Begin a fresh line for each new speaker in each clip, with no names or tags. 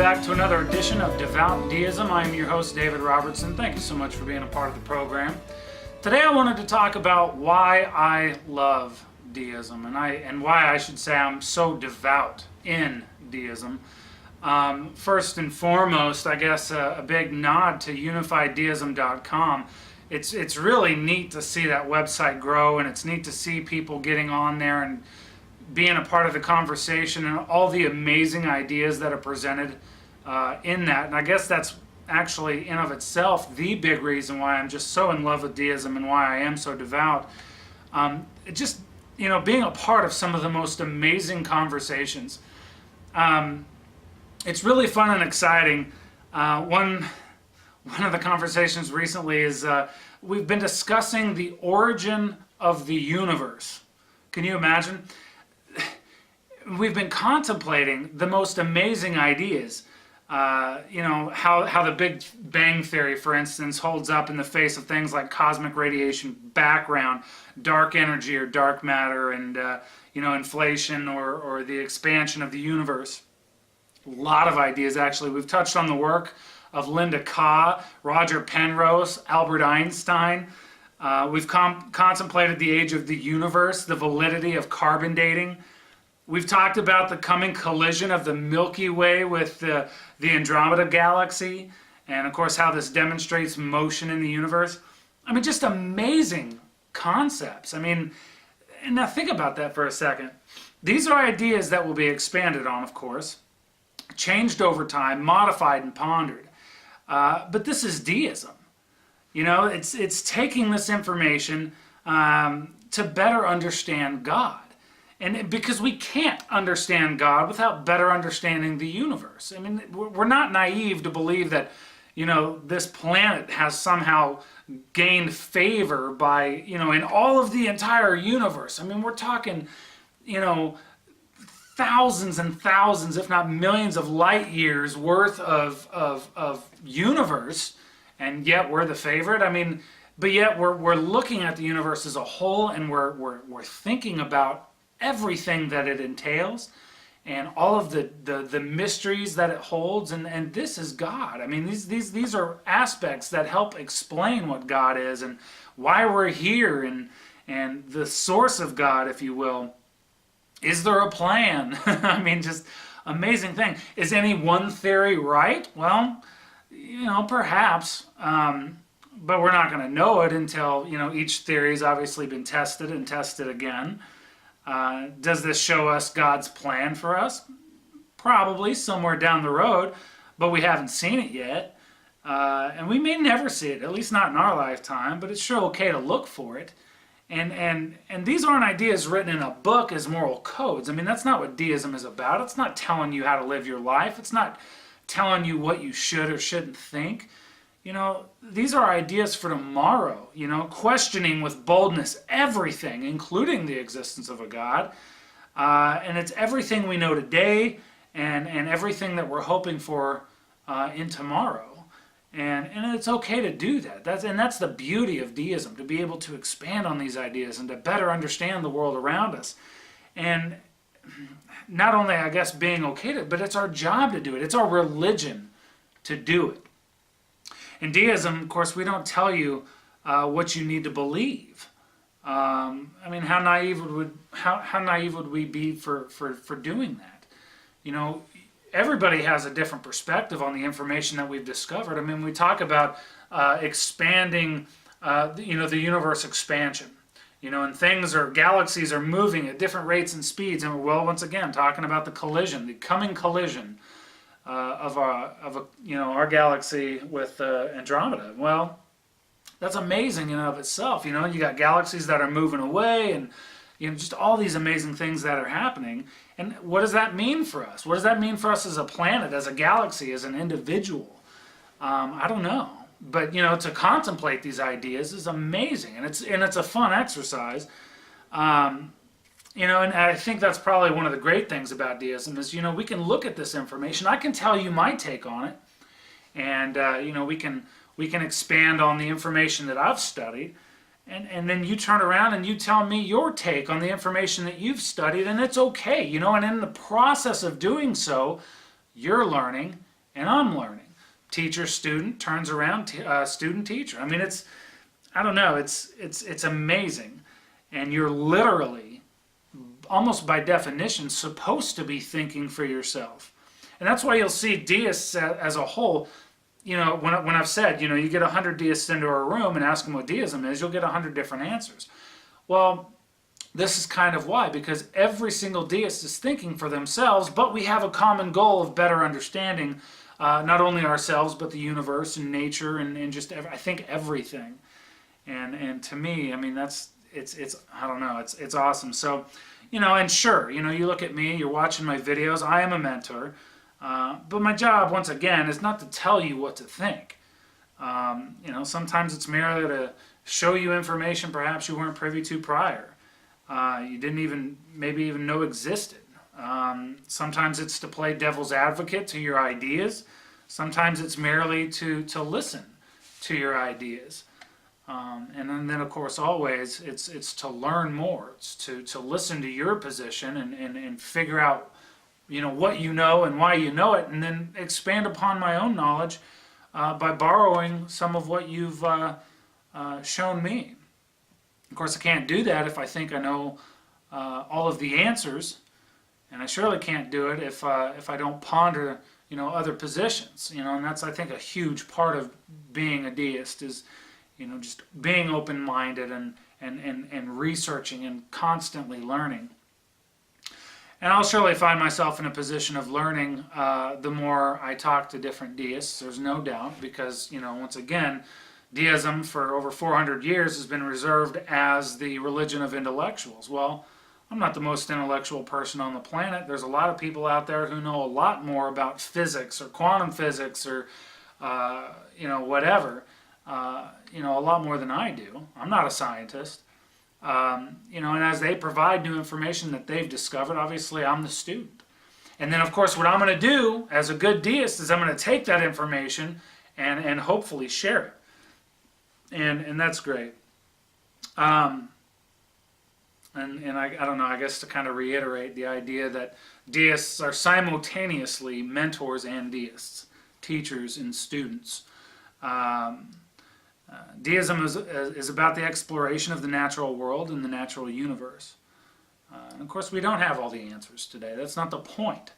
back to another edition of Devout Deism. I am your host, David Robertson. Thank you so much for being a part of the program. Today I wanted to talk about why I love deism and why I should say I'm so devout in deism. First and foremost, I guess a big nod to unifieddeism.com. It's really neat to see that website grow, and it's neat to see people getting on there and being a part of the conversation and all the amazing ideas that are presented in that. And I guess that's actually in of itself the big reason why I'm just so in love with deism and why I am so devout. Just, being a part of some of the most amazing conversations. It's really fun and exciting. One of the conversations recently is we've been discussing the origin of the universe. Can you imagine? We've been contemplating the most amazing ideas. How the Big Bang Theory, for instance, holds up in the face of things like cosmic radiation background, dark energy or dark matter, and inflation or the expansion of the universe. A lot of ideas, actually. We've touched on the work of Linda Kaw, Roger Penrose, Albert Einstein. We've contemplated the age of the universe, the validity of carbon dating. We've talked about the coming collision of the Milky Way with the Andromeda Galaxy, and of course how this demonstrates motion in the universe. Just amazing concepts. And now think about that for a second. These are ideas that will be expanded on, of course, changed over time, modified and pondered. But this is deism. It's taking this information to better understand God. And because we can't understand God without better understanding the universe. We're not naive to believe that, this planet has somehow gained favor by, in all of the entire universe. We're talking, thousands and thousands, if not millions of light years worth of universe, and yet we're the favorite. But yet we're looking at the universe as a whole, and we're thinking about everything that it entails and all of the mysteries that it holds, and this is God. These are aspects that help explain what God is and why we're here, and the source of God, if you will. Is there a plan? Just amazing thing. Is any one theory right? Well, perhaps, but we're not going to know it until each theory's obviously been tested and tested again. Does this show us God's plan for us? Probably somewhere down the road, but we haven't seen it yet. And we may never see it, at least not in our lifetime, but it's sure okay to look for it. And these aren't ideas written in a book as moral codes. That's not what deism is about. It's not telling you how to live your life. It's not telling you what you should or shouldn't think. These are ideas for tomorrow, questioning with boldness everything, including the existence of a God. And it's everything we know today and everything that we're hoping for in tomorrow. And it's okay to do that. That's the beauty of deism, to be able to expand on these ideas and to better understand the world around us. And not only, I guess, being okay to, but it's our job to do it. It's our religion to do it. In deism, of course, we don't tell you what you need to believe. How naive would we be for doing that? Everybody has a different perspective on the information that we've discovered. We talk about expanding, the universe expansion. And galaxies are moving at different rates and speeds, and we're once again talking about the coming collision of our galaxy with Andromeda. Well, that's amazing in and of itself. You got galaxies that are moving away, and just all these amazing things that are happening. And what does that mean for us? What does that mean for us as a planet, as a galaxy, as an individual? I don't know. But to contemplate these ideas is amazing, and it's a fun exercise. And I think that's probably one of the great things about deism is, we can look at this information. I can tell you my take on it, and we can expand on the information that I've studied, and then you turn around and you tell me your take on the information that you've studied, and it's okay, and in the process of doing so, you're learning and I'm learning. Teacher, student, turns around, student, teacher. I mean, I don't know, it's amazing. And you're literally, almost by definition, supposed to be thinking for yourself. And that's why you'll see deists as a whole, when I've said, you get 100 deists into a room and ask them what deism is, you'll get 100 different answers. Well, this is kind of why, because every single deist is thinking for themselves, but we have a common goal of better understanding not only ourselves, but the universe and nature and just, I think, everything. And to me, I mean, it's I don't know, it's awesome. So, and sure, you look at me, you're watching my videos, I am a mentor, but my job, once again, is not to tell you what to think. Sometimes it's merely to show you information perhaps you weren't privy to prior. You didn't maybe even know existed. Sometimes it's to play devil's advocate to your ideas. Sometimes it's merely to listen to your ideas. And then of course, always, it's to learn more. It's to listen to your position and figure out, what you know and why you know it, and then expand upon my own knowledge by borrowing some of what you've shown me. Of course, I can't do that if I think I know all of the answers, and I surely can't do it if I don't ponder, other positions. And that's, I think, a huge part of being a deist is, just being open-minded and researching and constantly learning. And I'll surely find myself in a position of learning the more I talk to different deists. There's no doubt, because, once again, deism for over 400 years has been reserved as the religion of intellectuals. Well, I'm not the most intellectual person on the planet. There's a lot of people out there who know a lot more about physics or quantum physics or, whatever, a lot more than I do. I'm not a scientist. And as they provide new information that they've discovered, obviously I'm the student. And then, of course, what I'm going to do as a good deist is I'm going to take that information and hopefully share it. And that's great. And I don't know, I guess to kind of reiterate the idea that deists are simultaneously mentors and deists, teachers and students. Deism is about the exploration of the natural world and the natural universe. And of course, we don't have all the answers today. That's not the point.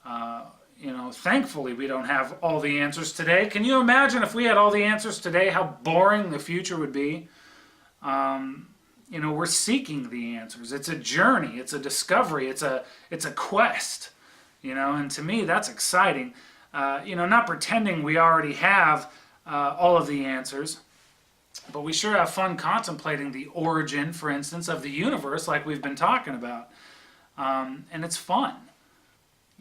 Thankfully, we don't have all the answers today. Can you imagine if we had all the answers today, how boring the future would be? We're seeking the answers. It's a journey. It's a discovery. It's a quest. And to me, that's exciting. Not pretending we already have all of the answers, but we sure have fun contemplating the origin, for instance, of the universe, like we've been talking about. And it's fun.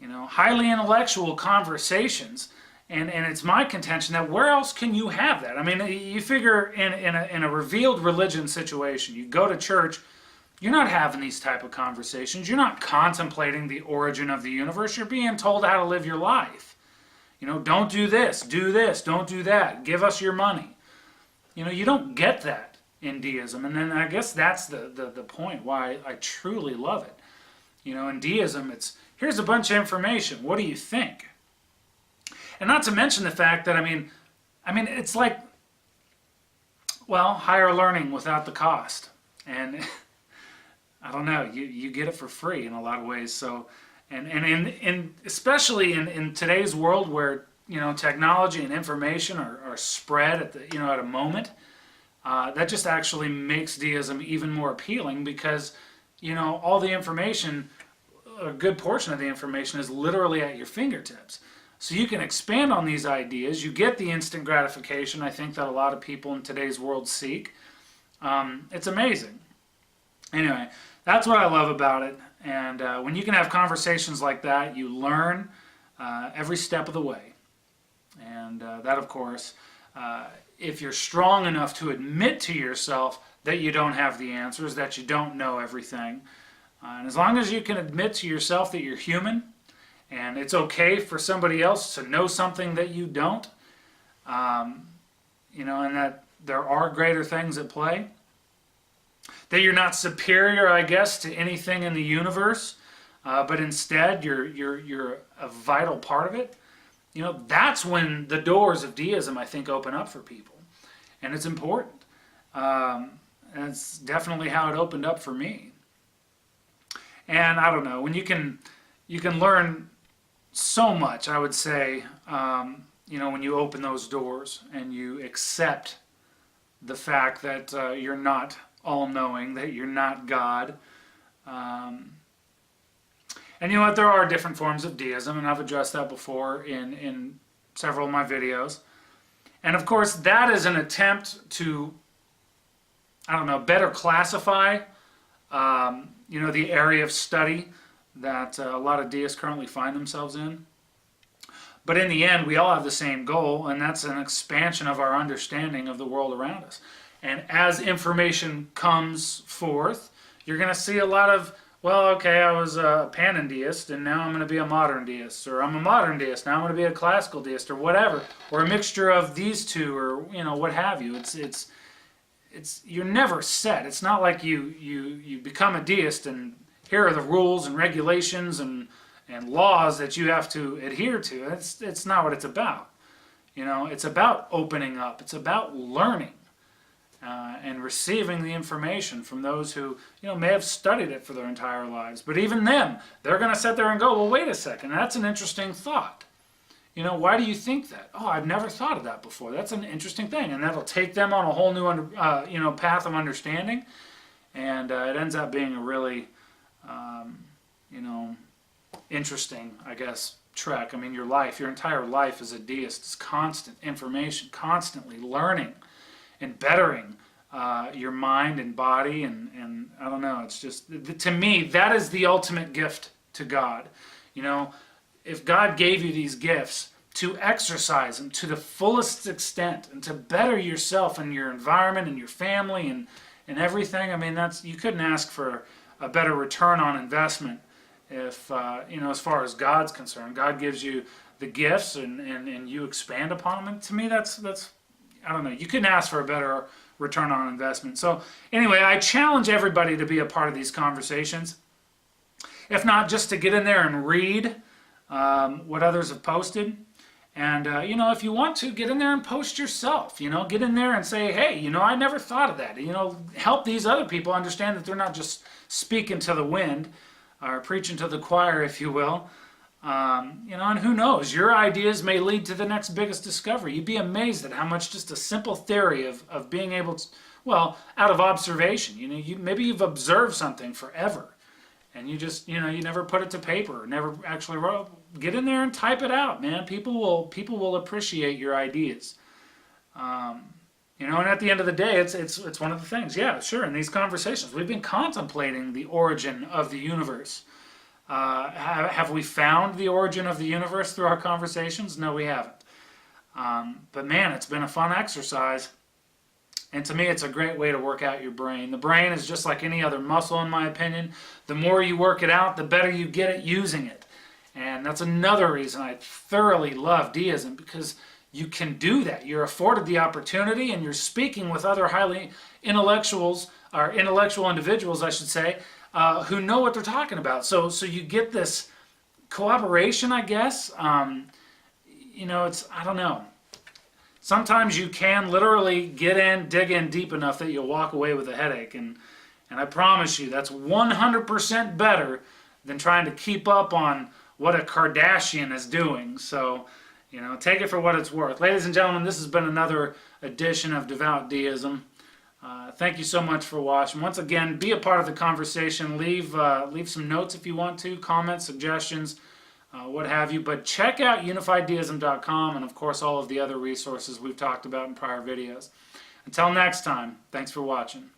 Highly intellectual conversations, and it's my contention that where else can you have that? I mean, you figure in a revealed religion situation, you go to church, you're not having these type of conversations. You're not contemplating the origin of the universe. You're being told how to live your life. Don't do this, don't do that, give us your money. You don't get that in deism, and then I guess that's the point why I truly love it. In deism, it's, here's a bunch of information, what do you think? And not to mention the fact that, I mean, it's like, well, higher learning without the cost. And I don't know, you get it for free in a lot of ways. So, and especially in today's world where, technology and information are spread at a moment, that just actually makes deism even more appealing because, all the information, a good portion of the information is literally at your fingertips. So you can expand on these ideas. You get the instant gratification, I think, that a lot of people in today's world seek. It's amazing. Anyway, that's what I love about it. And when you can have conversations like that, you learn every step of the way. And that, of course, if you're strong enough to admit to yourself that you don't have the answers, that you don't know everything, and as long as you can admit to yourself that you're human, and it's okay for somebody else to know something that you don't, and that there are greater things at play, that you're not superior, I guess, to anything in the universe, but instead you're a vital part of it, that's when the doors of deism, I think, open up for people. And it's important. And it's definitely how it opened up for me. And I don't know, when you can learn so much, I would say, when you open those doors and you accept the fact that you're not all-knowing, that you're not God. And you know what, there are different forms of deism, and I've addressed that before in several of my videos. And of course, that is an attempt to, better classify, the area of study that a lot of deists currently find themselves in. But in the end, we all have the same goal, and that's an expansion of our understanding of the world around us. And as information comes forth, you're going to see a lot of, well, okay, I was a panendeist, and now I'm going to be a modern deist, or I'm a modern deist, now I'm going to be a classical deist, or whatever, or a mixture of these two, or what have you. It's you're never set. It's not like you become a deist and here are the rules and regulations and laws that you have to adhere to. It's not what it's about. It's about opening up. It's about learning and receiving the information from those who may have studied it for their entire lives. But even them, they're going to sit there and go, well, wait a second, that's an interesting thought. Why do you think that? Oh, I've never thought of that before. That's an interesting thing, and that'll take them on a whole new path of understanding, and it ends up being a really interesting, I guess, trek. I mean, your entire life as a deist is constant information, constantly learning and bettering your mind and body, and I don't know, it's just, to me, that is the ultimate gift to God. If God gave you these gifts, to exercise them to the fullest extent and to better yourself and your environment and your family and everything, I mean, you couldn't ask for a better return on investment if, as far as God's concerned. God gives you the gifts and you expand upon them. And to me, that's I don't know, you couldn't ask for a better return on investment. So anyway, I challenge everybody to be a part of these conversations. If not, just to get in there and read what others have posted. And, if you want to, get in there and post yourself. Get in there and say, hey, I never thought of that. Help these other people understand that they're not just speaking to the wind or preaching to the choir, if you will. And who knows, your ideas may lead to the next biggest discovery. You'd be amazed at how much just a simple theory of being able to, out of observation, maybe you've observed something forever. And you just, you never put it to paper, never actually wrote. Get in there and type it out, man. People will appreciate your ideas. And at the end of the day, it's one of the things. Yeah, sure. In these conversations, we've been contemplating the origin of the universe. Have we found the origin of the universe through our conversations? No, we haven't. But man, it's been a fun exercise. And to me, it's a great way to work out your brain. The brain is just like any other muscle, in my opinion. The more you work it out, the better you get at using it. And that's another reason I thoroughly love deism, because you can do that. You're afforded the opportunity, and you're speaking with other highly intellectual individuals, I should say, who know what they're talking about. So you get this cooperation, I guess. It's, I don't know. Sometimes you can literally dig in deep enough that you'll walk away with a headache. And I promise you, that's 100% better than trying to keep up on what a Kardashian is doing. So, take it for what it's worth. Ladies and gentlemen, this has been another edition of Devout Deism. Thank you so much for watching. Once again, be a part of the conversation. Leave some notes if you want to, comments, suggestions, what have you. But check out unifieddeism.com and, of course, all of the other resources we've talked about in prior videos. Until next time, thanks for watching.